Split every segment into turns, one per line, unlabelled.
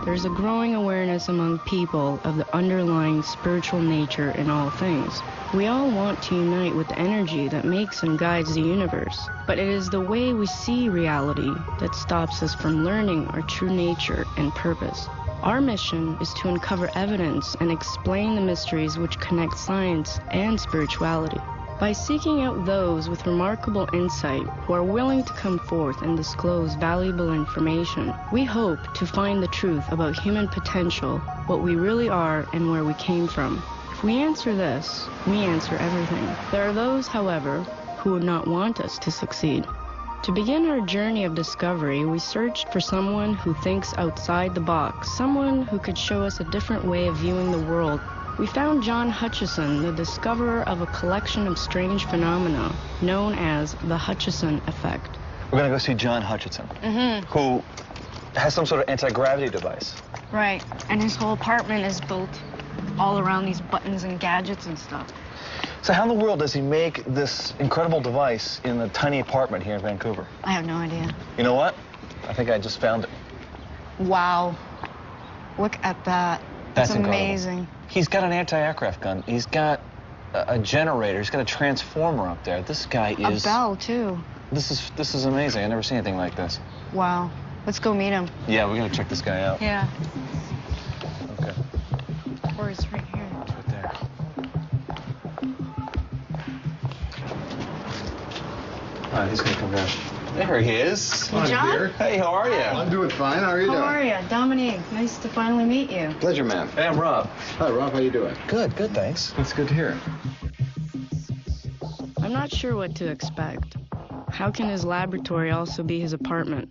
there's a growing awareness among people of the underlying spiritual nature in all things. We all want to unite with the energy that makes and guides the universe, but it is the way we see reality that stops us from learning our true nature and purpose. Our mission is to uncover evidence and explain the mysteries which connect science and spirituality. By seeking out those with remarkable insight who are willing to come forth and disclose valuable information, we hope to find the truth about human potential, what we really are, and where we came from. If we answer this, we answer everything. There are those, however, who would not want us to succeed. To begin our journey of discovery, we searched for someone who thinks outside the box, someone who could show us a different way of viewing the world. We found John Hutchison, the discoverer of a collection of strange phenomena known as the Hutchison effect.
We're going to go see John Hutchison, who has some sort of anti-gravity device.
Right, and his whole apartment is built all around these buttons and gadgets and stuff.
So how in the world does he make this incredible device in a tiny apartment here in Vancouver?
I have no idea.
You know what? I think I just found it.
Wow. Look at that. That's amazing.
Incredible. He's got an anti-aircraft gun. He's got a generator. He's got a transformer up there. This guy is...
A bell, too.
This is amazing. I've never seen anything like this.
Wow. Let's go meet him.
Yeah, we're going to check this guy out.
Yeah.
Okay.
Or he's right here.
It's right there. All right, he's going to come down. There he is.
Hey, John?
Dear.
Hey, how are you?
I'm doing fine. How are you doing?
How are you? Dominique, nice to finally meet you.
Pleasure, man.
Hey, I'm Rob.
Hi, Rob. How you doing?
Good, thanks.
That's good to hear.
I'm not sure what to expect. How can his laboratory also be his apartment?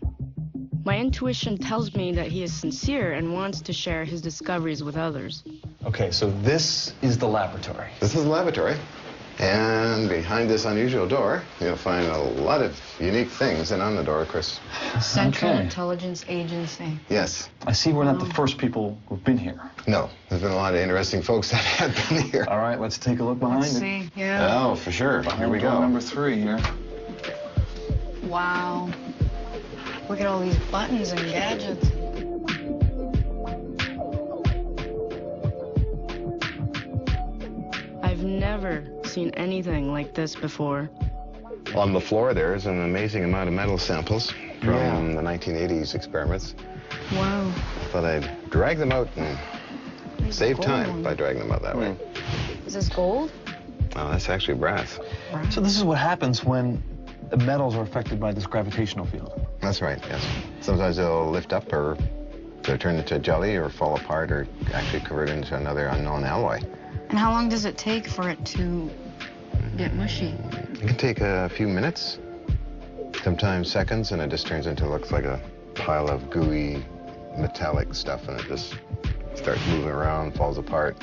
My intuition tells me that he is sincere and wants to share his discoveries with others.
Okay, so this is the laboratory.
This is the laboratory. And behind this unusual door, you'll find a lot of unique things. And on the door, Chris.
Central
Okay.
Intelligence Agency.
Yes.
I see we're not the first people who've been here.
No. There's been a lot of interesting folks that have been here.
All right, let's take a look behind
Let's
it.
see. Yeah.
Oh, for sure. Here we
Door
go.
Number 3 here.
Wow. Look at all these buttons and gadgets. I've never seen anything like this before.
On the floor, there's an amazing amount of metal samples from the 1980s experiments.
Wow.
Thought I'd drag them out and
There's
save
gold
time
one.
by dragging them out that way.
Is this gold?
Oh, that's actually brass.
So this is what happens when the metals are affected by this gravitational field.
That's right, yes. Sometimes they'll lift up or they'll turn into jelly or fall apart or actually convert into another unknown alloy.
And how long does it take for it to get mushy?
It can take a few minutes, sometimes seconds, and it just turns into, looks like a pile of gooey metallic stuff, and it just starts moving around, falls apart,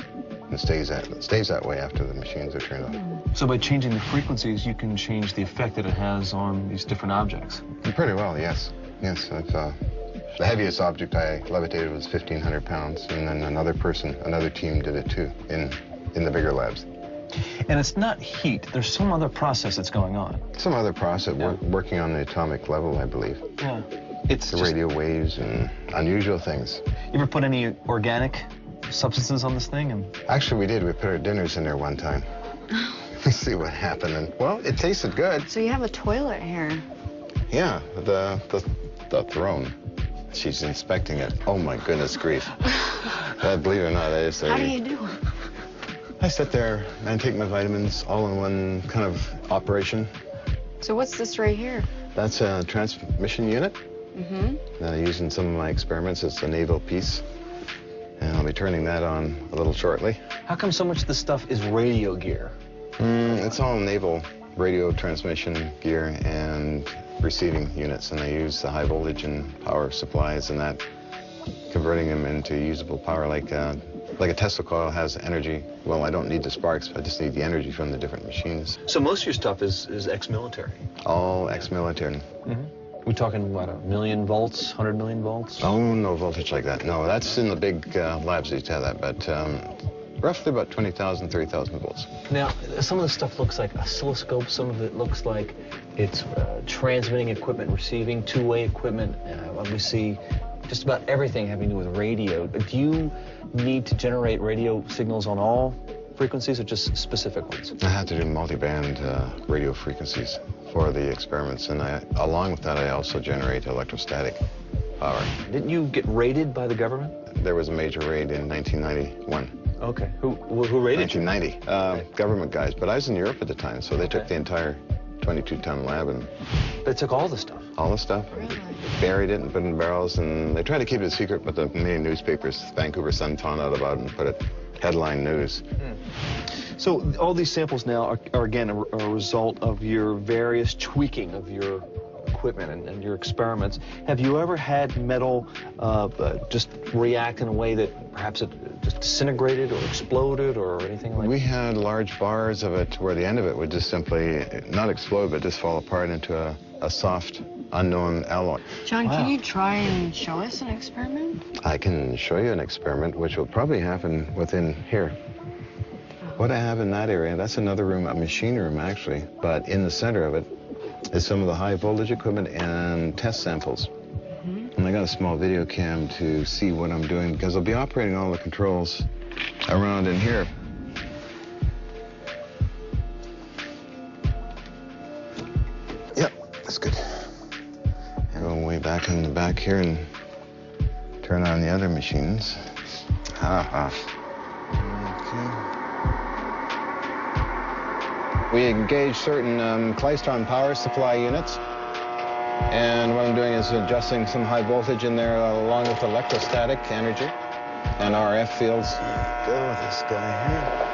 and stays that way after the machines are turned off.
So by changing the frequencies, you can change the effect that it has on these different objects.
Pretty well, yes. Yes, the heaviest object I levitated was 1,500 pounds, and then another team did it too, in the bigger labs.
And it's not heat. There's some other process that's going on.
Some other process working on the atomic level, I believe.
Yeah. It's
The
just,
radio waves and unusual things.
you ever put any organic substances on this thing? And
Actually, we did. We put our dinners in there one time. Let's see what happened. And, well, it tasted good.
So you have a toilet here.
Yeah, the throne. She's inspecting it. Oh, my goodness grief. Believe it or not, that is
How do you do it?
I sit there and take my vitamins all in one kind of operation.
So what's this right here?
That's a transmission unit that I use in some of my experiments. It's a naval piece. And I'll be turning that on a little shortly.
how come so much of this stuff is radio gear?
It's all naval radio transmission gear and receiving units, and I use the high voltage and power supplies and that, converting them into usable power like a Tesla coil has energy. Well, I don't need the sparks, I just need the energy from the different machines.
So most of your stuff is ex-military.
All ex-military.
We're talking, what, 1,000,000 volts, 100 million volts?
Oh, no voltage like that. No, that's in the big labs that have that, but roughly about 20,000, 30,000 volts.
Now, some of the stuff looks like oscilloscope. Some of it looks like it's transmitting equipment, receiving two-way equipment. We see just about everything having to do with radio. Do you need to generate radio signals on all frequencies or just specific ones?
I had to do multi-band radio frequencies for the experiments, and along with that, I also generate electrostatic power.
Didn't you get raided by the government?
There was a major raid in 1991.
Okay. Who raided
1990. Government guys, but I was in Europe at the time, so they took the entire 22-ton lab and...
They took all the stuff?
All the stuff.
Really?
Buried it and put it in barrels, and they tried to keep it a secret, but the main newspapers, Vancouver Sun, found out about it and put it headline news.
So all these samples now are again, a result of your various tweaking of your equipment and your experiments. Have you ever had metal just react in a way that perhaps it just disintegrated or exploded or anything like that?
We had large bars of it where the end of it would just simply not explode, but just fall apart into a soft, unknown alloy.
John,
Wow.
can you try and show us an experiment?
I can show you an experiment, which will probably happen within here. What I have in that area, that's another room, a machine room actually, but in the center of it is some of the high voltage equipment and test samples. And I got a small video cam to see what I'm doing, because I'll be operating all the controls around in here. Yep, that's good. And go way back in the back here and turn on the other machines. Okay. We engage certain Klystron power supply units. And what I'm doing is adjusting some high voltage in there along with electrostatic energy and RF fields. Go with this guy here.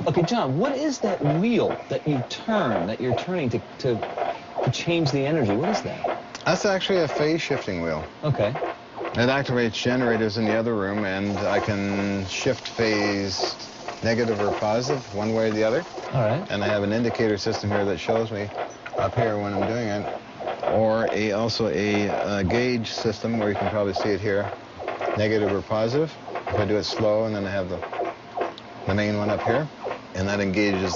Okay, John, what is that wheel that you turn, that you're turning to change the energy? What is that?
That's actually a phase shifting wheel.
Okay.
It activates generators in the other room, and I can shift phase negative or positive, one way or the other.
All right.
And I have an indicator system here that shows me up here when I'm doing it. Or also a gauge system where you can probably see it here, negative or positive. If I do it slow, and then I have the main one up here. And that engages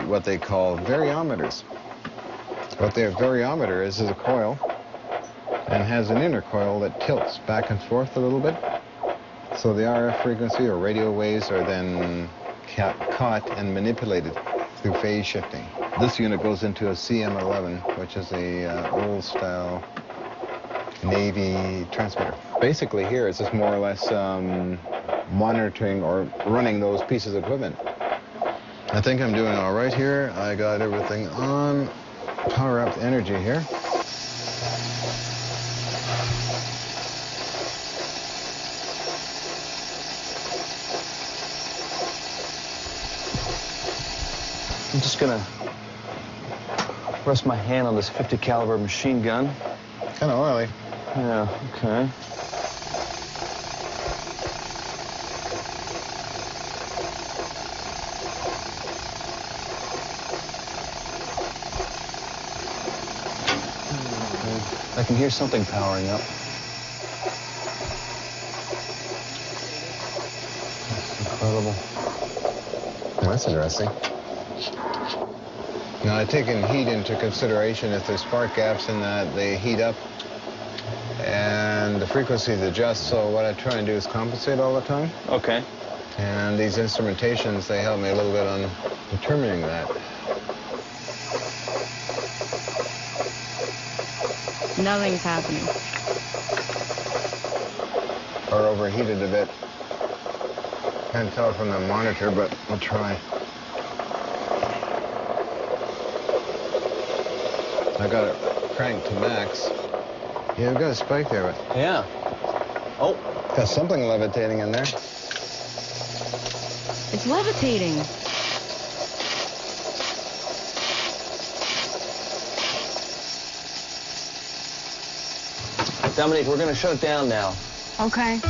what they call variometers. What their variometer is a coil and has an inner coil that tilts back and forth a little bit. So the RF frequency or radio waves are then caught and manipulated through phase shifting. This unit goes into a CM11, which is a old style Navy transmitter. Basically here it's just more or less monitoring or running those pieces of equipment. I think I'm doing all right here. I got everything on. Power up the energy here.
I'm just gonna rest my hand on this 50 caliber machine gun.
Kind of oily.
Yeah, okay. I can hear something powering up. That's incredible.
Well, that's interesting. Now, I've taken heat into consideration. If there's spark gaps in that, they heat up and the frequencies adjust. So what I try and do is compensate all the time.
Okay.
And these instrumentations, they help me a little bit on determining that.
Nothing's happening.
Or overheated a bit. Can't tell from the monitor, but I'll try. I got it cranked to max. Yeah, I've got a spike there, but
Yeah. Oh.
got something levitating in there.
It's levitating.
Dominique, we're gonna shut it down now.
Okay.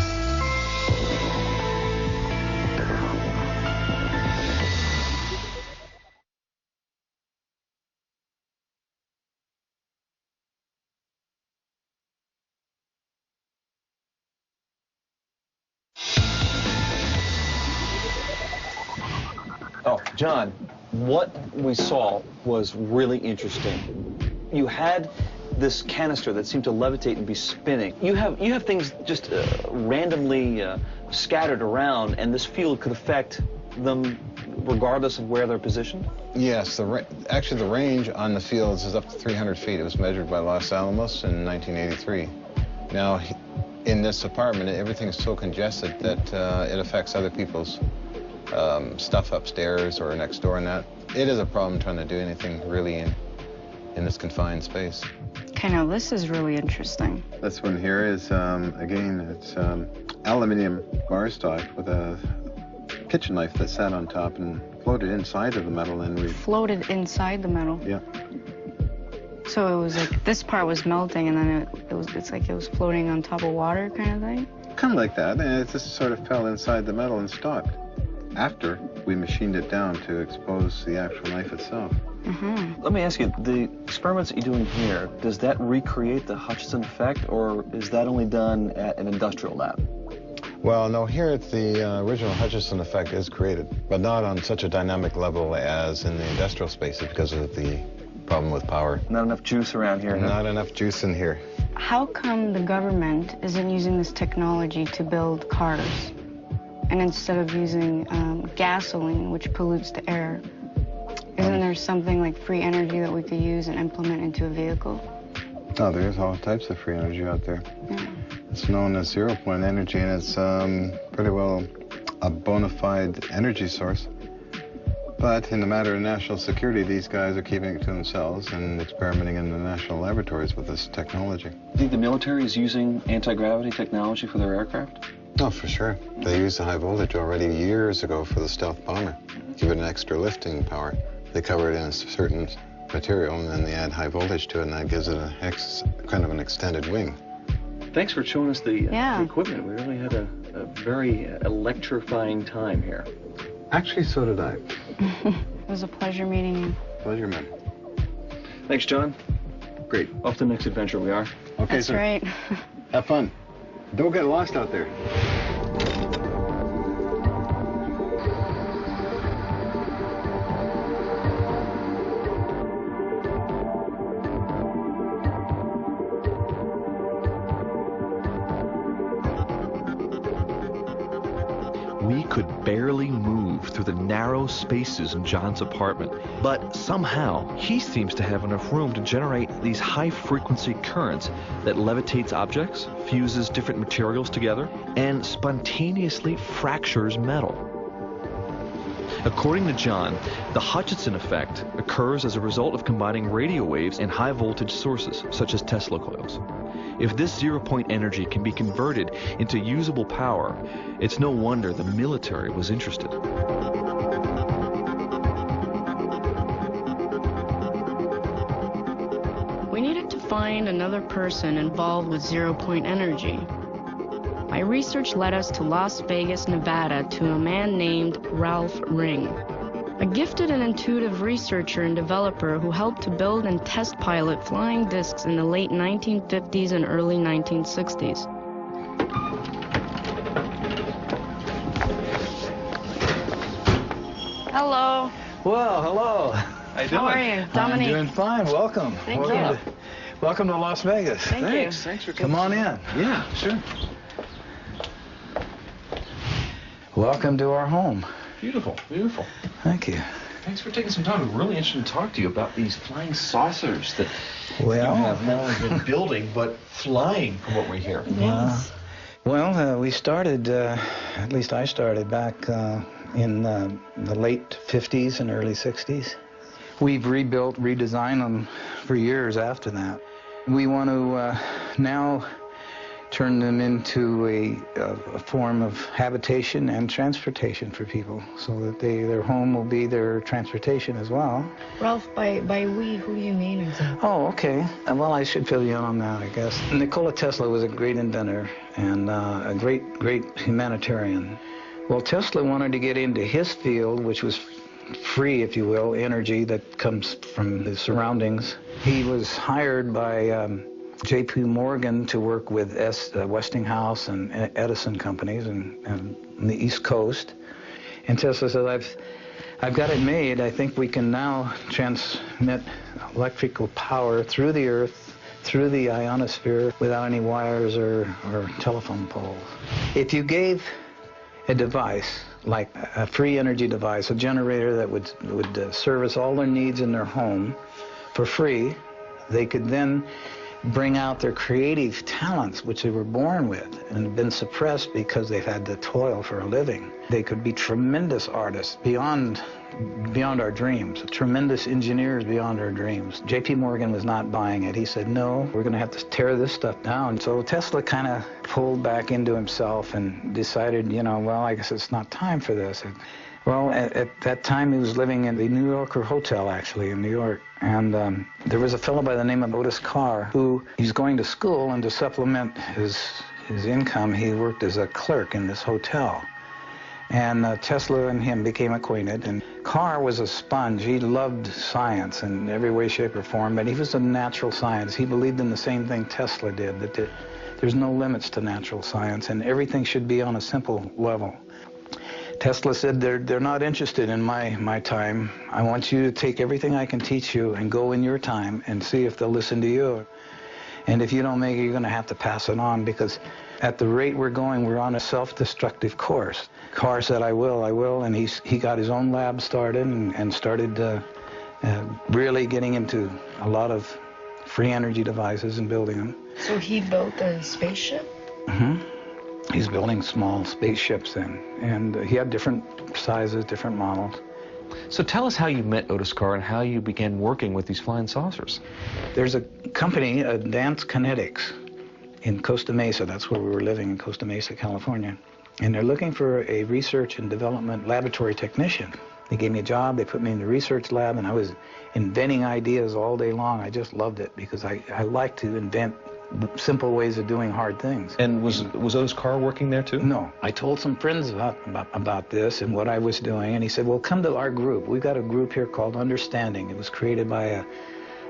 John, what we saw was really interesting. You had this canister that seemed to levitate and be spinning. You have things just randomly scattered around, and this field could affect them regardless of where they're positioned?
Yes, actually the range on the fields is up to 300 feet. It was measured by Los Alamos in 1983. Now, in this apartment, everything's so congested that it affects other people's stuff upstairs or next door and that. It is a problem trying to do anything really in this confined space.
Okay, now this is really interesting.
This one here is, again, it's aluminum bar stock with a kitchen knife that sat on top and floated inside of the metal, and we
Floated inside the metal?
Yeah.
So it was like this part was melting, and then it's like it was floating on top of water kind of thing?
Kind of like that, and it just sort of fell inside the metal and stopped after we machined it down to expose the actual knife itself.
Mm-hmm.
Let me ask you, the experiments that you're doing here, does that recreate the Hutchinson effect, or is that only done at an industrial lab?
Well, no, here the original Hutchinson effect is created, but not on such a dynamic level as in the industrial spaces because of the problem with power.
Not enough juice around here.
Not enough juice in here.
How come the government isn't using this technology to build cars? And instead of using gasoline, which pollutes the air, isn't there something like free energy that we could use and implement into a vehicle?
Oh, there's all types of free energy out there.
Yeah.
It's known as zero-point energy, and it's pretty well a bona fide energy source. But in the matter of national security, these guys are keeping it to themselves and experimenting in the national laboratories with this technology.
Do you think the military is using anti-gravity technology for their aircraft?
Oh, for sure. They used the high voltage already years ago for the stealth bomber. Give it an extra lifting power. They cover it in a certain material, and then they add high voltage to it, and that gives it a kind of an extended wing.
Thanks for showing us the equipment. We really had a very electrifying time here.
Actually, so did I.
It was a pleasure meeting you.
Pleasure, man.
Thanks, John.
Great.
Off to the next adventure we are.
Okay,
That's
sir.
right.
Have fun. Don't get lost out there.
We could barely move through the narrow spaces in John's apartment, but somehow he seems to have enough room to generate these high-frequency currents that levitates objects, fuses different materials together, and spontaneously fractures metal. According to John, the Hutchinson effect occurs as a result of combining radio waves and high-voltage sources, such as Tesla coils. If this zero-point energy can be converted into usable power, it's no wonder the military was interested.
We needed to find another person involved with zero-point energy. My research led us to Las Vegas, Nevada, to a man named Ralph Ring, a gifted and intuitive researcher and developer who helped to build and test pilot flying discs in the late 1950s and early 1960s. Hello.
Well, hello. How you doing?
How are you, Dominique?
I'm doing fine. Welcome.
Thank
welcome
you.
Welcome to Las Vegas.
Thank you.
Thanks. Thanks for
Come on in. Yeah, sure. Welcome to our home.
Beautiful, beautiful.
Thank you.
Thanks for taking some time. We're really interested to talk to you about these flying saucers that
Well,
you have not only been building, but flying, from what we hear.
Yes.
we started, at least I started back in the late 50s and early 60s. We've rebuilt, redesigned them for years after that. We want to now turn them into a form of habitation and transportation for people, so that their home will be their transportation as well.
Ralph, by we, who do you mean exactly?
Oh, okay. Well, I should fill you in on that, I guess. Nikola Tesla was a great inventor and a great humanitarian. Well, Tesla wanted to get into his field, which was free, if you will, energy that comes from the surroundings. He was hired by J.P. Morgan to work with Westinghouse and Edison companies and the East Coast. And Tesla said, I've got it made. I think we can now transmit electrical power through the Earth, through the ionosphere, without any wires or telephone poles. If you gave a device, like a free energy device, a generator that would service all their needs in their home for free, they could then bring out their creative talents, which they were born with and have been suppressed because they've had to toil for a living. They could be tremendous artists beyond our dreams, tremendous engineers beyond our dreams. J.P. Morgan was not buying it. He said, no, we're going to have to tear this stuff down. So Tesla kind of pulled back into himself and decided, well, I guess it's not time for this. Well, at that time, he was living in the New Yorker Hotel, actually, in New York. And there was a fellow by the name of Otis Carr who he's going to school, and to supplement his income, he worked as a clerk in this hotel. And Tesla and him became acquainted, and Carr was a sponge. He loved science in every way, shape, or form, but he was a natural science. He believed in the same thing Tesla did, that there's no limits to natural science, and everything should be on a simple level. Tesla said, they're not interested in my time. I want you to take everything I can teach you and go in your time and see if they'll listen to you. And if you don't make it, you're going to have to pass it on, because at the rate we're going, we're on a self-destructive course. Carr said, I will, and he got his own lab started and started really getting into a lot of free energy devices and building them.
So he built a spaceship?
Mm-hmm. He's building small spaceships then, and he had different sizes, different models.
So tell us how you met Otis Carr and how you began working with these flying saucers.
There's a company, Advanced Kinetics, in Costa Mesa. That's where we were living, in Costa Mesa, California. And they're looking for a research and development laboratory technician. They gave me a job, they put me in the research lab, and I was inventing ideas all day long. I just loved it because I like to invent simple ways of doing hard things.
And was Otis Carr working there too?
No. I told some friends about this and what I was doing, and he said, well, come to our group. We've got a group here called Understanding. It was created by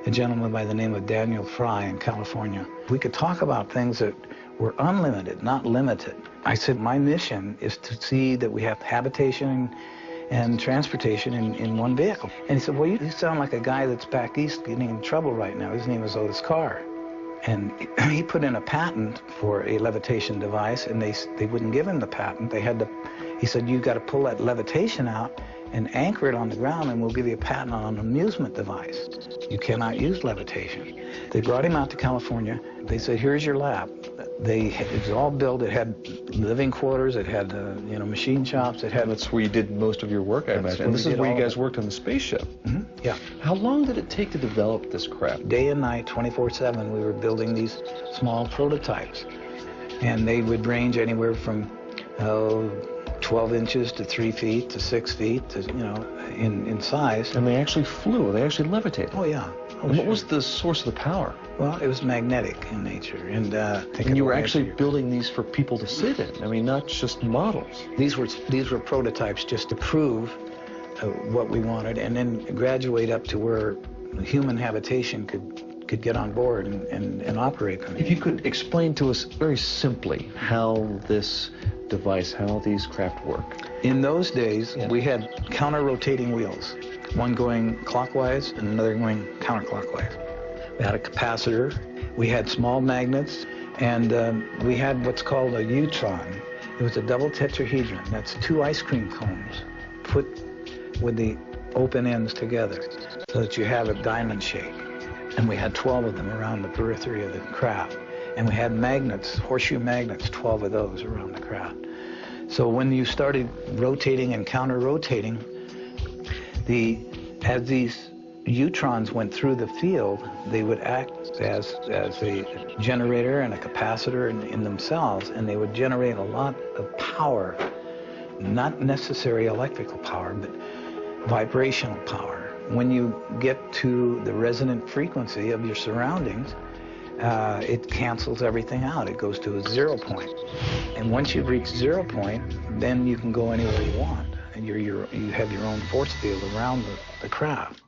a gentleman by the name of Daniel Fry in California. We could talk about things that were unlimited, not limited. I said, my mission is to see that we have habitation and transportation in one vehicle. And he said, well, you sound like a guy that's back east getting in trouble right now. His name is Otis Carr. And he put in a patent for a levitation device, and they wouldn't give him the patent. He said, you got to pull that levitation out and anchor it on the ground, and we'll give you a patent on an amusement device. You cannot use levitation. They brought him out to California. They said, here's your lab. It was all built. It had living quarters. It had machine shops. It had.
That's where you did most of your work, I imagine. And this is where you guys worked on the spaceship.
Mm-hmm. Yeah.
How long did it take to develop this craft?
Day and night, 24/7, we were building these small prototypes, and they would range anywhere from 12 inches to 3 feet to 6 feet, to, in size.
And they actually flew. They actually levitated.
Oh yeah.
And what was the source of the power?
Well, it was magnetic in nature, and
you were actually building these for people to sit in. I mean, not just models.
These were prototypes just to prove what we wanted, and then graduate up to where human habitation could get on board and operate them.
If you could explain to us very simply how this device, how these craft work.
In those days, we had counter-rotating wheels, one going clockwise and another going counterclockwise. We had a capacitor, we had small magnets, and we had what's called a Utron. It was a double tetrahedron. That's 2 ice cream cones put with the open ends together so that you have a diamond shape. And we had 12 of them around the periphery of the craft. And we had magnets, horseshoe magnets, 12 of those around the craft. So when you started rotating and counter-rotating, as these Utrons went through the field, they would act as a generator and a capacitor in themselves, and they would generate a lot of power, not necessarily electrical power, but vibrational power. When you get to the resonant frequency of your surroundings, it cancels everything out. It goes to a 0 point. And once you've reached 0 point, then you can go anywhere you want. And you have your own force field around the craft.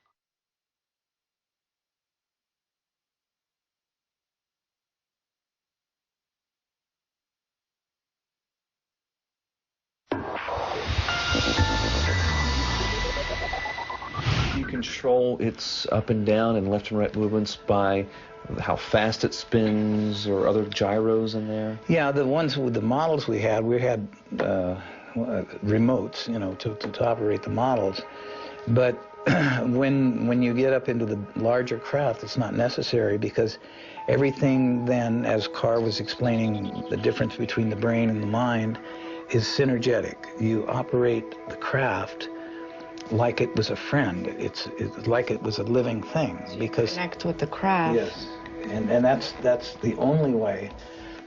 control its up and down and left and right movements by how fast it spins or other gyros in there?
Yeah, the ones with the models we had remotes, you know, to operate the models. But when you get up into the larger craft, it's not necessary, because everything then, as Carr was explaining the difference between the brain and the mind, is synergetic. You operate the craft like it was a friend. It's like it was a living thing, because
Connect with the craft.
yes, and that's the only way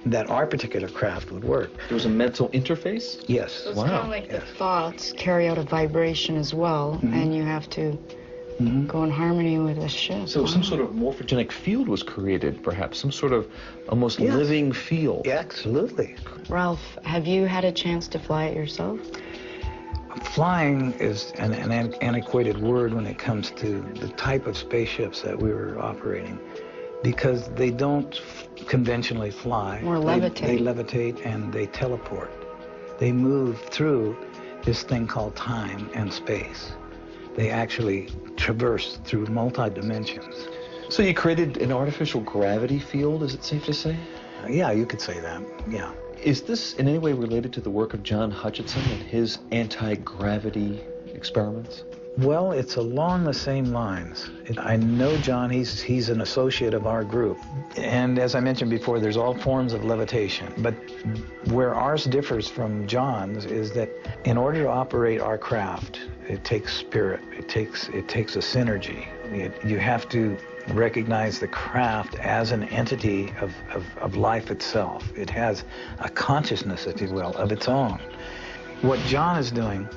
that our particular craft would work.
There was a mental interface?
Yes.
So it's
Wow.
kind of like the thoughts carry out a vibration as well, and you have to go in harmony with the ship.
So some sort of morphogenic field was created, perhaps, some sort of almost
Yes.
living field.
Yeah, absolutely.
Ralph, have you had a chance to fly it yourself?
Flying is an antiquated word when it comes to the type of spaceships that we were operating, because they don't conventionally fly.
Or
They
levitate.
levitate and they teleport. They move through this thing called time and space. They actually traverse through multi-dimensions.
So you created an artificial gravity field, is it safe to say?
Yeah, you could say that, yeah.
Is this in any way related to the work of John Hutchinson and his anti-gravity experiments?
Well, it's along the same lines. I know John, he's an associate of our group. And as I mentioned before, there's all forms of levitation. But where ours differs from John's is that in order to operate our craft, it takes spirit, it takes a synergy. You have to recognize the craft as an entity of life itself. It has a consciousness, if you will, of its own. What John is doing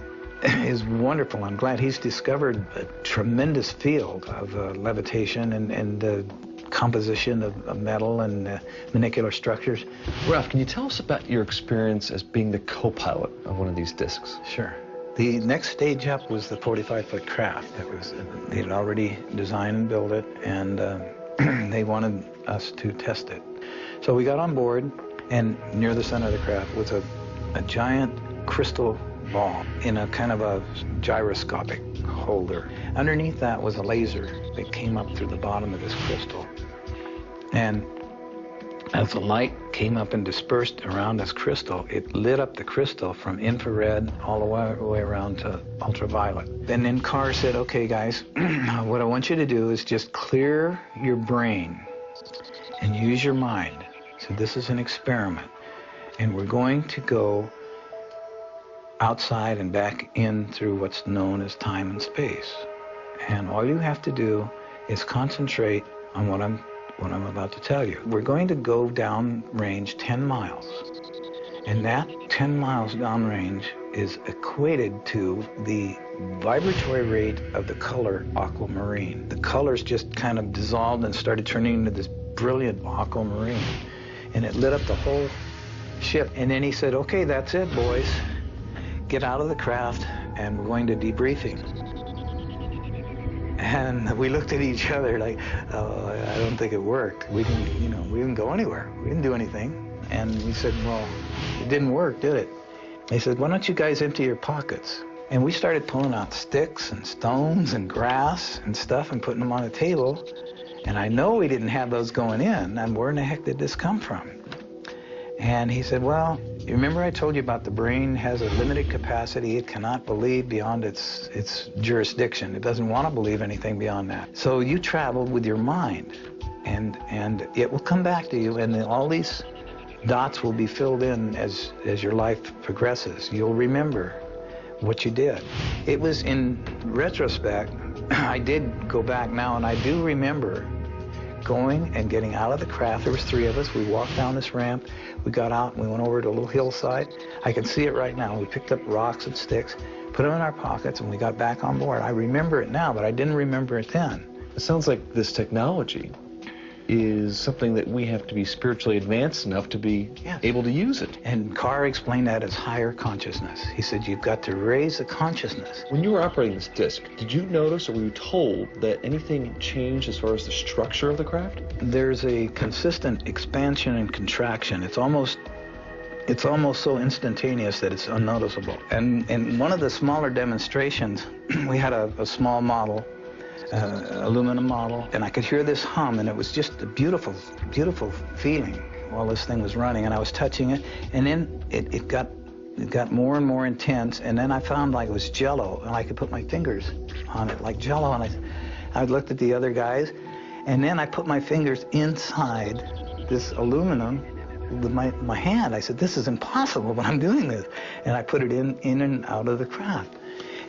is wonderful. I'm glad he's discovered a tremendous field of levitation and the composition of metal and molecular structures.
Ralph, can you tell us about your experience as being the co-pilot of one of these discs?
Sure. The next stage up was the 45-foot craft. They had already designed and built it, and they wanted us to test it. So we got on board, and near the center of the craft was a giant crystal ball in a kind of a gyroscopic holder. Underneath that was a laser that came up through the bottom of this crystal. And as the light came up and dispersed around this crystal, it lit up the crystal from infrared all the way around to ultraviolet. And then Carr said, okay, guys, what I want you to do is just clear your brain and use your mind. So this is an experiment. And we're going to go outside and back in through what's known as time and space. And all you have to do is concentrate on what I'm about to tell you. We're going to go down range 10 miles. And that 10 miles downrange is equated to the vibratory rate of the color aquamarine. The colors just kind of dissolved and started turning into this brilliant aquamarine. And it lit up the whole ship. And then he said, okay, that's it, boys. Get out of the craft, and we're going to debriefing. And we looked at each other like, oh, I don't think it worked. We didn't go anywhere. We didn't do anything. And we said, well, it didn't work, did it? They said, why don't you guys empty your pockets? And we started pulling out sticks and stones and grass and stuff and putting them on a table. And I know we didn't have those going in. And where in the heck did this come from? And he said, well, you remember I told you about the brain has a limited capacity. It cannot believe beyond its jurisdiction. It doesn't want to believe anything beyond that. So you traveled with your mind, and it will come back to you, and then all these dots will be filled in as your life progresses. You'll remember what you did. It was in retrospect, I did go back now, and I do remember going and getting out of the craft. There was 3 of us. We walked down this ramp. We got out and we went over to a little hillside. I can see it right now. We picked up rocks and sticks, put them in our pockets, and we got back on board. I remember it now, but I didn't remember it then.
It sounds like this technology is something that we have to be spiritually advanced enough to be able to use it.
And Carr explained that as higher consciousness. He said, you've got to raise the consciousness.
When you were operating this disc, did you notice or were you told that anything changed as far as the structure of the craft?
There's a consistent expansion and contraction. It's almost so instantaneous that it's unnoticeable. And in one of the smaller demonstrations, we had a small model aluminum model, and I could hear this hum, and it was just a beautiful, beautiful feeling while this thing was running, and I was touching it, and then it got more and more intense, and then I found like it was Jell-O, and I could put my fingers on it like Jell-O, and I looked at the other guys, and then I put my fingers inside this aluminum with my hand. I said, this is impossible, but I'm doing this. And I put it in and out of the craft.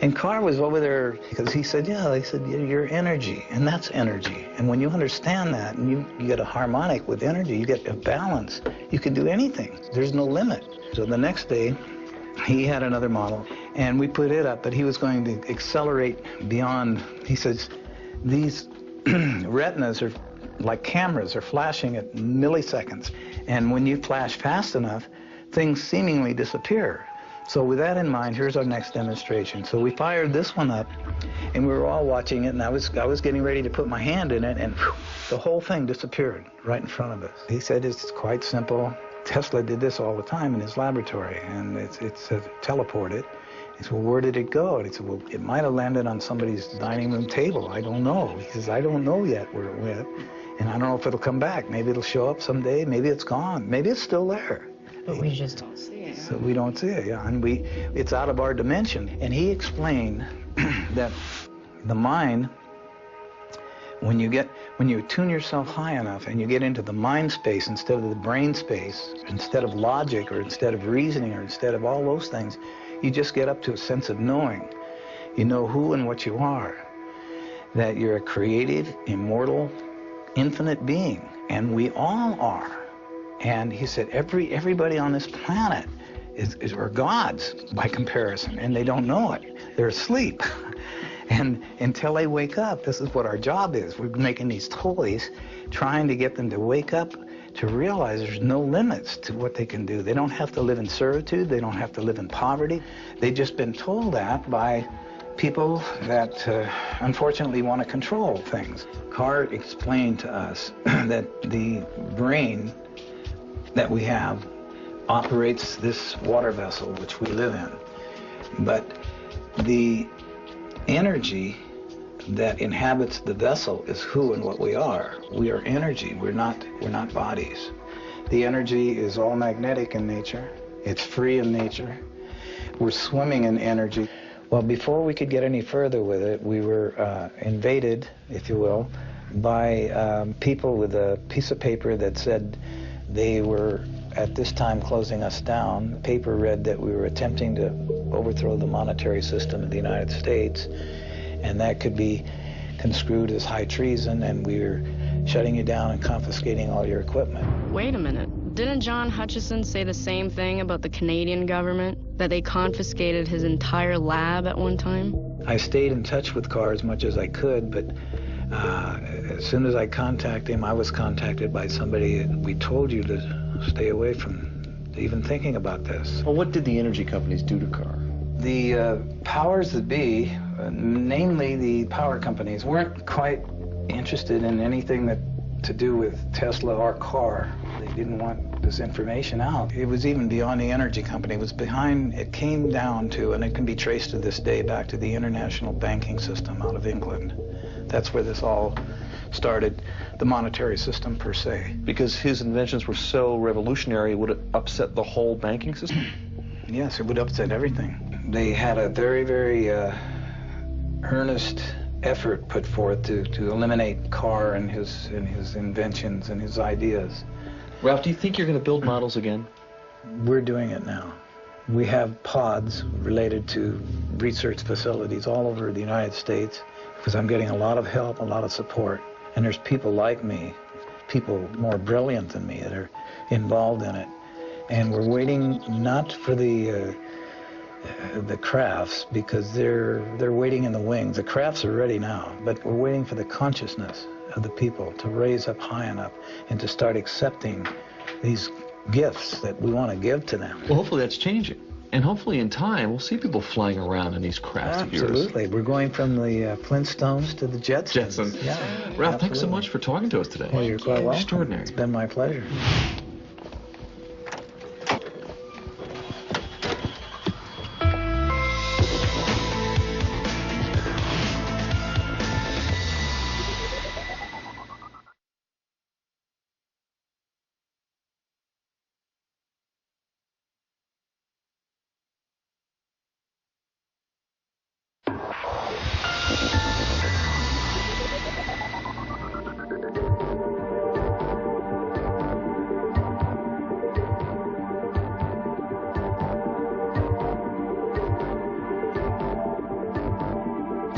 And Carr was over there because he said, yeah, they said, you're energy, and that's energy. And when you understand that, and you get a harmonic with energy, you get a balance, you can do anything. There's no limit. So the next day, he had another model, and we put it up, but he was going to accelerate beyond. He says, these retinas are like cameras, are flashing at milliseconds. And when you flash fast enough, things seemingly disappear. So with that in mind, here's our next demonstration. So we fired this one up, and we were all watching it, and I was getting ready to put my hand in it, and whew, the whole thing disappeared right in front of us. He said it's quite simple. Tesla did this all the time in his laboratory, and it's teleported. He said, well, where did it go? And he said, well, it might have landed on somebody's dining room table. I don't know. He says, I don't know yet where it went, and I don't know if it'll come back. Maybe it'll show up someday. Maybe it's gone. Maybe it's still there.
But we just don't see it.
So we don't see it, yeah. And it's out of our dimension. And he explained that the mind, when you tune yourself high enough and you get into the mind space instead of the brain space, instead of logic or instead of reasoning or instead of all those things, you just get up to a sense of knowing. You know who and what you are. That you're a creative, immortal, infinite being. And we all are. And he said everybody on this planet are gods by comparison, and they don't know it. They're asleep. And until they wake up, this is what our job is. We're making these toys, trying to get them to wake up, to realize there's no limits to what they can do. They don't have to live in servitude. They don't have to live in poverty. They've just been told that by people that unfortunately want to control things. Carr explained to us that the brain that we have operates this water vessel which we live in. But the energy that inhabits the vessel is who and what we are. We are energy. We're not bodies. The energy is all magnetic in nature. It's free in nature. We're swimming in energy. Well, before we could get any further with it, we were invaded, if you will, by people with a piece of paper that said they were, at this time, closing us down. The paper read that we were attempting to overthrow the monetary system of the United States, and that could be construed as high treason, and we were shutting you down and confiscating all your equipment.
Wait a minute. Didn't John Hutchison say the same thing about the Canadian government? That they confiscated his entire lab at one time?
I stayed in touch with Carr as much as I could, but as soon as I contacted him, I was contacted by somebody, and we told you to stay away from even thinking about this.
Well, what did the energy companies do to Carr?
The powers that be, namely the power companies, weren't quite interested in anything that to do with Tesla or Carr. They didn't want this information out. It was even beyond the energy company. It came down to, and it can be traced to this day, back to the international banking system out of England. That's where this all started, the monetary system per se.
Because his inventions were so revolutionary, would it upset the whole banking system?
Yes, it would upset everything. They had a very, very earnest effort put forth to eliminate Carr and his inventions and his ideas.
Ralph, do you think you're going to build models again?
We're doing it now. We have pods related to research facilities all over the United States, because I'm getting a lot of help, a lot of support. And there's people like me, people more brilliant than me that are involved in it. And we're waiting not for the crafts, because they're waiting in the wings. The crafts are ready now, but we're waiting for the consciousness of the people to raise up high enough and to start accepting these gifts that we want to give to them.
Well, hopefully that's changing. And hopefully in time, we'll see people flying around in these crafts of yours.
Absolutely. We're going from the Flintstones to the Jetsons.
Yeah. Ralph, thanks so much for talking to us today.
Well, you're quite welcome.
Extraordinary.
It's been my pleasure.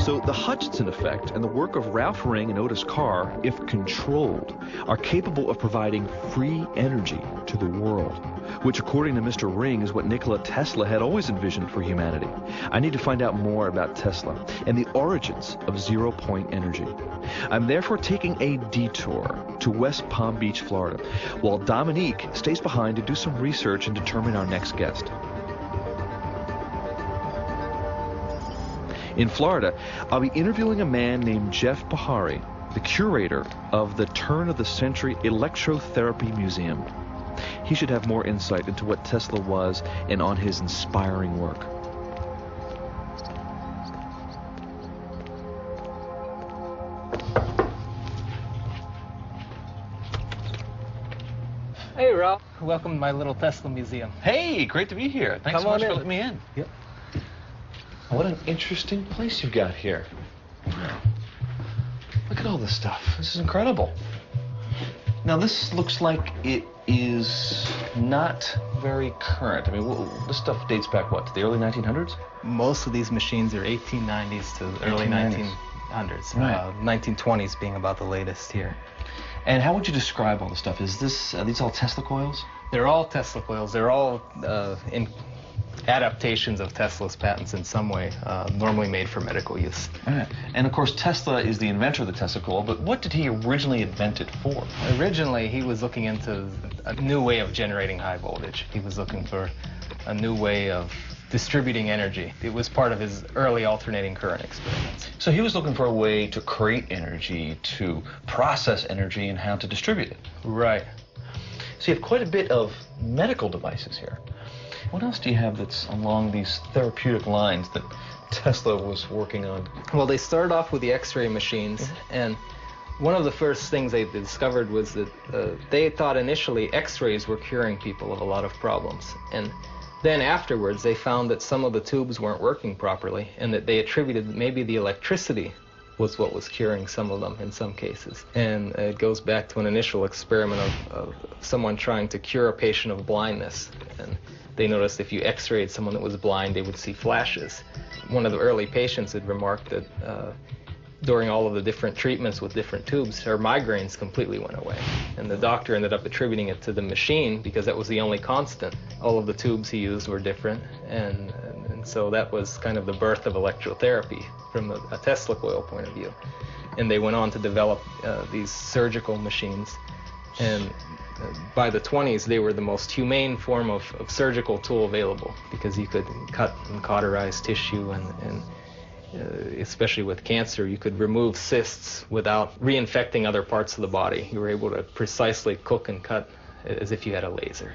So the Hutchinson effect and the work of Ralph Ring and Otis Carr, if controlled, are capable of providing free energy to the world, which according to Mr. Ring is what Nikola Tesla had always envisioned for humanity. I need to find out more about Tesla and the origins of zero-point energy. I'm therefore taking a detour to West Palm Beach, Florida, while Dominique stays behind to do some research and determine our next guest. In Florida, I'll be interviewing a man named Jeff Bahari, the curator of the turn-of-the-century Electrotherapy Museum. He should have more insight into what Tesla was and on his inspiring work.
Hey, Ralph. Welcome to my little Tesla museum.
Hey, great to be here. Thanks so much for letting me in.
Yep.
What an interesting place you've got here. Look at all this stuff. This is incredible. Now, this looks like it is not very current. I mean, this stuff dates back, what, to the early 1900s?
Most of these machines are 1890s to the early 1900s.
Right.
1920s being about the latest here.
And how would you describe all the stuff? Is this, are these all Tesla coils?
They're all Tesla coils. They're all in adaptations of Tesla's patents in some way, normally made for medical use.
All right. And of course, Tesla is the inventor of the Tesla coil, but what did he originally invent it for?
Originally, he was looking into a new way of generating high voltage. He was looking for a new way of distributing energy. It was part of his early alternating current experiments.
So he was looking for a way to create energy, to process energy, and how to distribute it.
Right.
So you have quite a bit of medical devices here. What else do you have that's along these therapeutic lines that Tesla was working on?
Well, they started off with the X-ray machines, and one of the first things they discovered was that they thought initially X-rays were curing people of a lot of problems. And then afterwards, they found that some of the tubes weren't working properly, and that they attributed maybe the electricity was what was curing some of them in some cases. And it goes back to an initial experiment of someone trying to cure a patient of blindness. And they noticed if you X-rayed someone that was blind, they would see flashes. One of the early patients had remarked that during all of the different treatments with different tubes, her migraines completely went away. And the doctor ended up attributing it to the machine because that was the only constant. All of the tubes he used were different, and so that was kind of the birth of electrotherapy from a Tesla coil point of view. And they went on to develop these surgical machines, and by the 20s, they were the most humane form of surgical tool available because you could cut and cauterize tissue, and especially with cancer, you could remove cysts without reinfecting other parts of the body. You were able to precisely cook and cut as if you had a laser.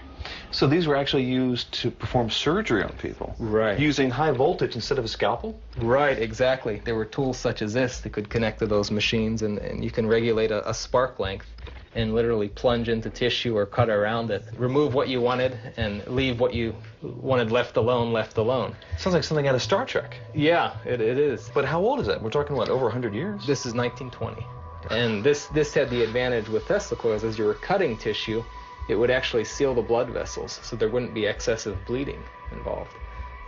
So these were actually used to perform surgery on people?
Right.
Using high voltage instead of a scalpel?
Right, exactly. There were tools such as this that could connect to those machines, and you can regulate a spark length and literally plunge into tissue or cut around it, remove what you wanted, and leave what you wanted left alone.
Sounds like something out of Star Trek.
Yeah, it is.
But how old is that? We're talking, what, over 100 years?
This is 1920. And this had the advantage with Tesla coils. As you were cutting tissue, it would actually seal the blood vessels, so there wouldn't be excessive bleeding involved.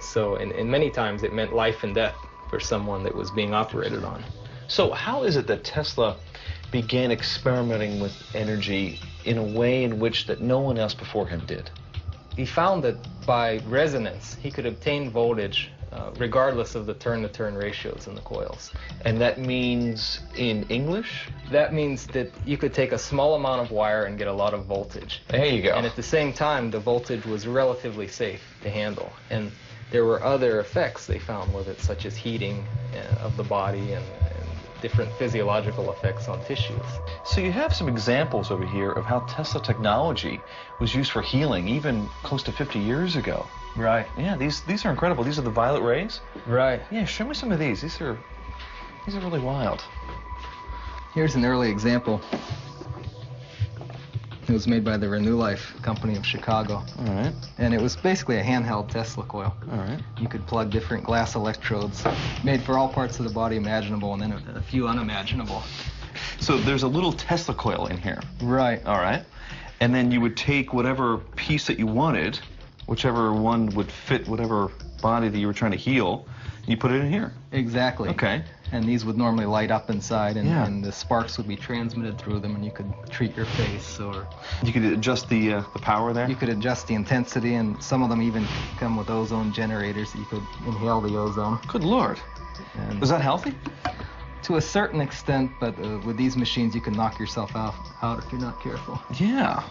So, and many times it meant life and death for someone that was being operated on.
So how is it that Tesla began experimenting with energy in a way in which that no one else before him did?
He found that by resonance, he could obtain voltage regardless of the turn-to-turn ratios in the coils.
And that means, in English?
That means that you could take a small amount of wire and get a lot of voltage.
There you go.
And at the same time, the voltage was relatively safe to handle. And there were other effects they found with it, such as heating of the body and different physiological effects on tissues.
So you have some examples over here of how Tesla technology was used for healing even close to 50 years ago.
Right.
Yeah, these are incredible. These are the violet rays?
Right.
Yeah, show me some of these. These are really wild.
Here's an early example. It was made by the Renew Life company of Chicago.
All right.
And it was basically a handheld Tesla coil.
All right.
You could plug different glass electrodes made for all parts of the body imaginable, and then a few unimaginable.
So there's a little Tesla coil in here.
Right.
All right. And then you would take whatever piece that you wanted, whichever one would fit whatever body that you were trying to heal. You put it in here.
Exactly.
Okay.
And these would normally light up inside, and,
Yeah.
and the sparks would be transmitted through them, and you could treat your face, or
You could adjust the power there.
you could adjust the intensity, and some of them even come with ozone generators that you could inhale the ozone.
Good Lord.
And
Is that healthy?
to a certain extent, but with these machines you can knock yourself out if you're not careful.
Yeah.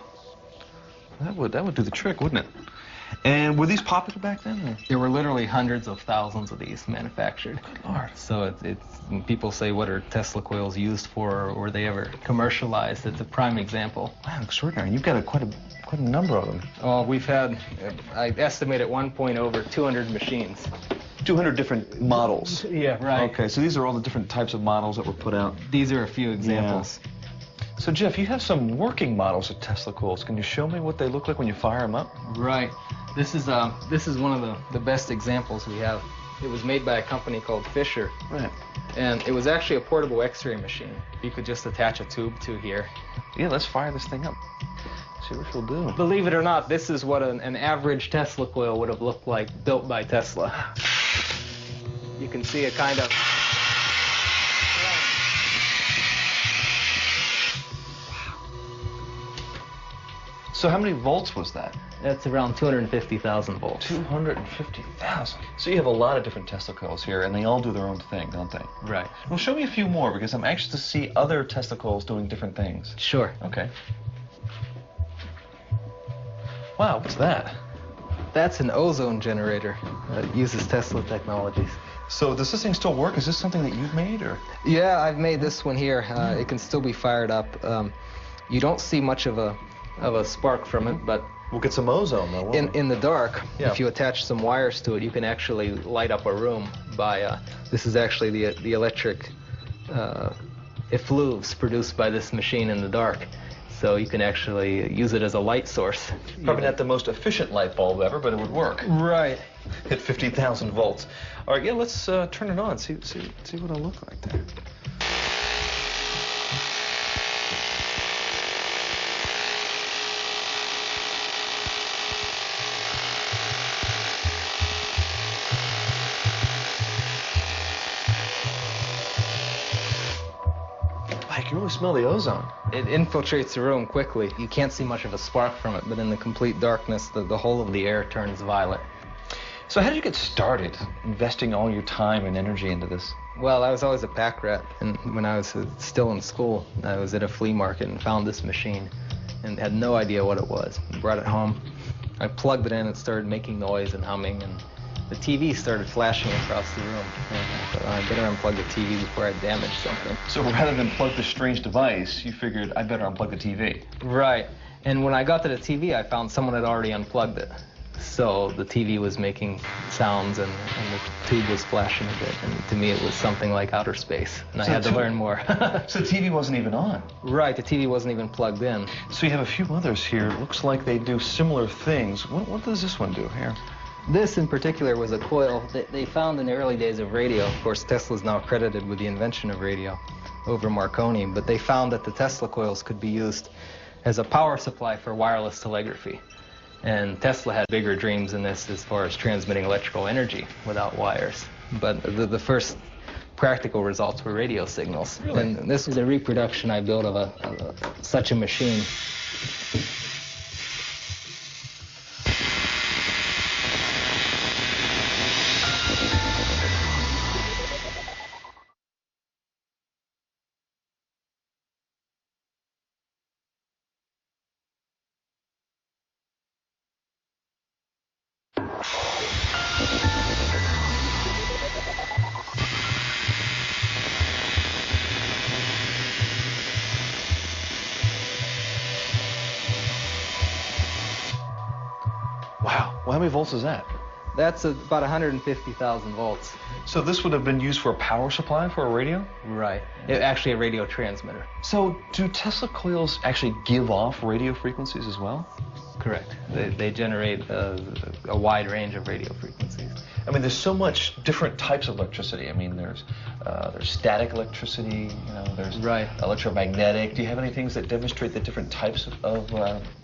That would do the trick, wouldn't it? And were these popular back then? Or?
There were literally hundreds of thousands of these manufactured.
Good Lord.
So it's when people say, what are Tesla coils used for, or were they ever commercialized? It's a prime example.
Wow, extraordinary. You've got quite a number of them.
Oh, we've had, I estimate at one point, over 200 machines.
200 different models.
Yeah, right.
Okay, so these are all the different types of models that were put out.
These are a few examples.
So Jeff, you have some working models of Tesla coils. Can you show me what they look like when you fire them up?
Right. This is one of the best examples we have. It was made by a company called Fisher.
Right.
And it was actually a portable X-ray machine. You could just attach a tube to here.
Yeah, let's fire this thing up. See what she'll do.
Believe it or not, this is what an average Tesla coil would have looked like, built by Tesla. You can see a kind of...
So how many volts was that?
That's around 250,000 volts.
250,000. So you have a lot of different Tesla coils here, and they all do their own thing, don't they?
Right.
Well, show me a few more, because I'm anxious to see other Tesla coils doing different things.
Sure.
Okay. Wow, what's that?
That's an ozone generator that uses Tesla technologies.
So does this thing still work? Is this something that you've made, or?
Yeah, I've made this one here. It can still be fired up. You don't see much of a spark from it, but
We'll get some ozone, though, won't we?
in the dark,
Yeah.
if you attach some wires to it, you can actually light up a room by, this is actually the electric effluves produced by this machine in the dark. So you can actually use it as a light source.
Probably not the most efficient light bulb ever, but it would work.
Right.
Hit 50,000 volts. All right, yeah, let's turn it on. See what it'll look like there. I can really smell the ozone.
It infiltrates the room quickly. You can't see much of a spark from it, but in the complete darkness, the whole of the air turns violet.
So how did you get started investing all your time and energy into this?
Well, I was always a pack rat, and when I was still in school, I was at a flea market and found this machine and had no idea what it was. Brought it home. I plugged it in, and it started making noise and humming, and the TV started flashing across the room. And I thought, I better unplug the TV before I damage something.
So rather than plug this strange device, you figured I better unplug the TV.
Right. And when I got to the TV, I found someone had already unplugged it. So the TV was making sounds, and the tube was flashing a bit. And to me, it was something like outer space. And I had to learn more.
So the TV wasn't even on.
Right, the TV wasn't even plugged in.
So you have a few others here. It looks like they do similar things. What does this one do here?
This in particular was a coil that they found in the early days of radio. Of course, Tesla's now credited with the invention of radio over Marconi, but they found that the Tesla coils could be used as a power supply for wireless telegraphy. And Tesla had bigger dreams in this as far as transmitting electrical energy without wires. But the first practical results were radio signals.
Really?
And this is a reproduction I built of such a machine.
Wow. Well, how many volts is that?
That's about 150,000 volts.
So this would have been used for a power supply for a radio?
Right. Actually, a radio transmitter.
So do Tesla coils actually give off radio frequencies as well?
Correct. They generate a wide range of radio frequencies.
I mean, there's so much different types of electricity. I mean, there's static electricity, there's
Right.
electromagnetic. Do you have any things that demonstrate the different types of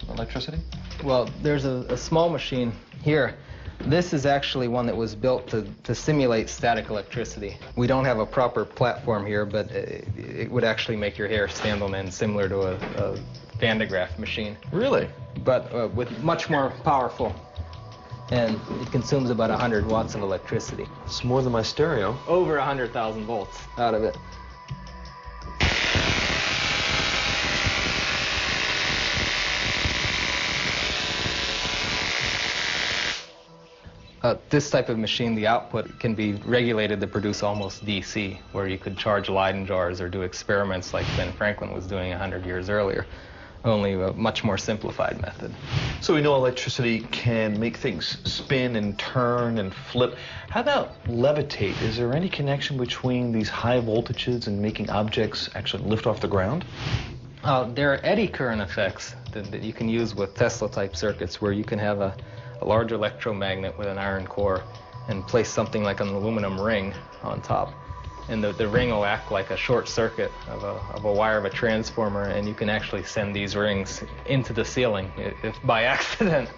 electricity?
Well, there's a small machine Here, this is actually one that was built to simulate static electricity. We don't have a proper platform here, but it would actually make your hair stand on end, similar to a Van de Graaff machine.
Really?
But with much more powerful. And it consumes about 100 watts of electricity.
It's more than my stereo.
Over 100,000 volts out of it. This type of machine, the output can be regulated to produce almost DC, where you could charge Leyden jars or do experiments like Ben Franklin was doing 100 years earlier, only a much more simplified method.
So we know electricity can make things spin and turn and flip. How about levitate? Is there any connection between these high voltages and making objects actually lift off the ground?
There are eddy current effects that you can use with Tesla-type circuits, where you can have a large electromagnet with an iron core and place something like an aluminum ring on top. And the ring will act like a short circuit of a wire of a transformer, and you can actually send these rings into the ceiling if by accident.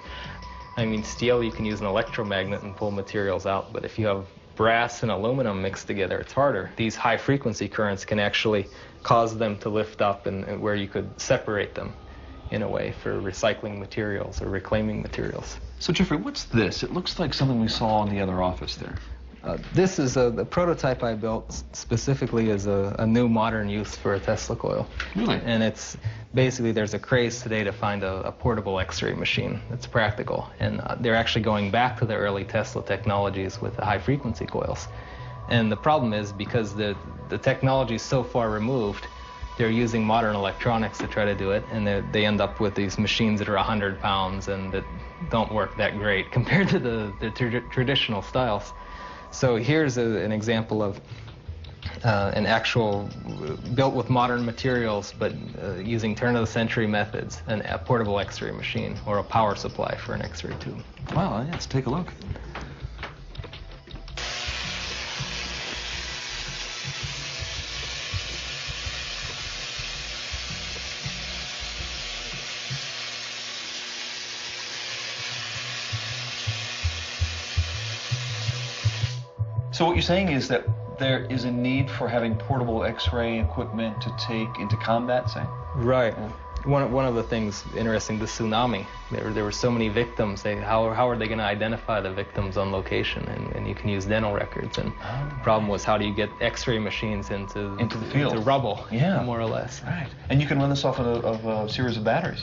I mean, steel, you can use an electromagnet and pull materials out, but if you have brass and aluminum mixed together, it's harder. These high-frequency currents can actually cause them to lift up, and where you could separate them in a way for recycling materials or reclaiming materials.
So Jeffrey, what's this? It looks like something we saw in the other office there.
This is the prototype I built specifically as a new modern use for a Tesla coil.
Really?
And it's basically, there's a craze today to find a portable X-ray machine that's practical. And they're actually going back to the early Tesla technologies with the high-frequency coils. And the problem is, because the technology is so far removed, they're using modern electronics to try to do it, and they end up with these machines that are 100 pounds and that don't work that great compared to the traditional styles. So here's an example of an actual built with modern materials, but using turn-of-the-century methods, a portable X-ray machine or a power supply for an X-ray tube.
Wow, let's take a look. So what you're saying is that there is a need for having portable X-ray equipment to take into combat, say?
Right. One of the things interesting, the tsunami. There were so many victims. How are they going to identify the victims on location? And you can use dental records. And the problem was, how do you get X-ray machines into
the field,
into rubble?
Yeah,
more or less.
Right. And you can run this off of a series of batteries.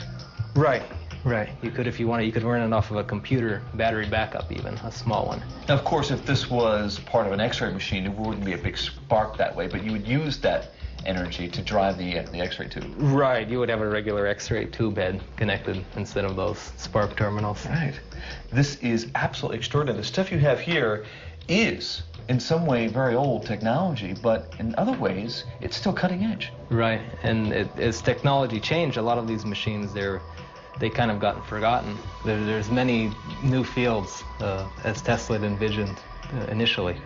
Right. Right. You could, if you wanted, you could run it off of a computer battery backup, even a small one.
Now, of course, if this was part of an X-ray machine, it wouldn't be a big spark that way, but you would use that energy to drive the X-ray tube.
Right. You would have a regular X-ray tube head connected instead of those spark terminals.
Right. This is absolutely extraordinary. The stuff you have here is, in some way, very old technology, but in other ways, it's still cutting edge.
Right. And as technology changed, a lot of these machines, they kind of gotten forgotten. There's many new fields, as Tesla had envisioned initially,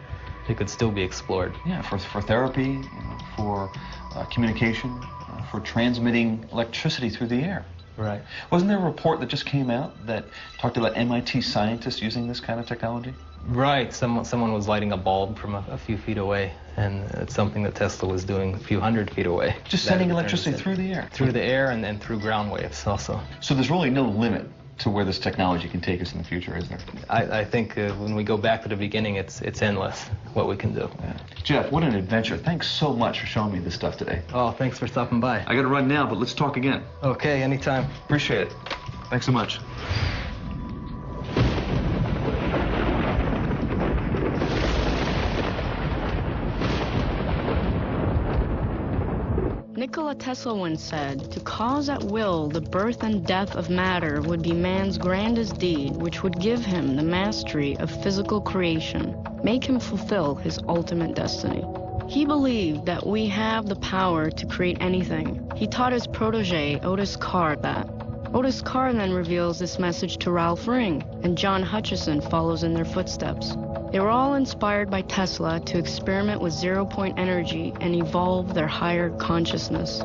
that could still be explored.
Yeah, for therapy, for communication, for transmitting electricity through the air.
Right.
Wasn't there a report that just came out that talked about MIT scientists using this kind of technology?
Right. Someone was lighting a bulb from a few feet away, and it's something that Tesla was doing a few hundred feet away.
Just sending electricity through the air?
Through the air and through ground waves also.
So there's really no limit to where this technology can take us in the future, is there?
I think when we go back to the beginning, it's endless what we can do.
Yeah. Jeff, what an adventure. Thanks so much for showing me this stuff today.
Oh, thanks for stopping by.
I got to run now, but let's talk again.
Okay, anytime.
Appreciate it. Thanks so much.
Nikola Tesla once said, "To cause at will the birth and death of matter would be man's grandest deed, which would give him the mastery of physical creation, make him fulfill his ultimate destiny." He believed that we have the power to create anything. He taught his protege, Otis Carr, that. Otis Carr then reveals this message to Ralph Ring, and John Hutchison follows in their footsteps. They were all inspired by Tesla to experiment with zero-point energy and evolve their higher consciousness.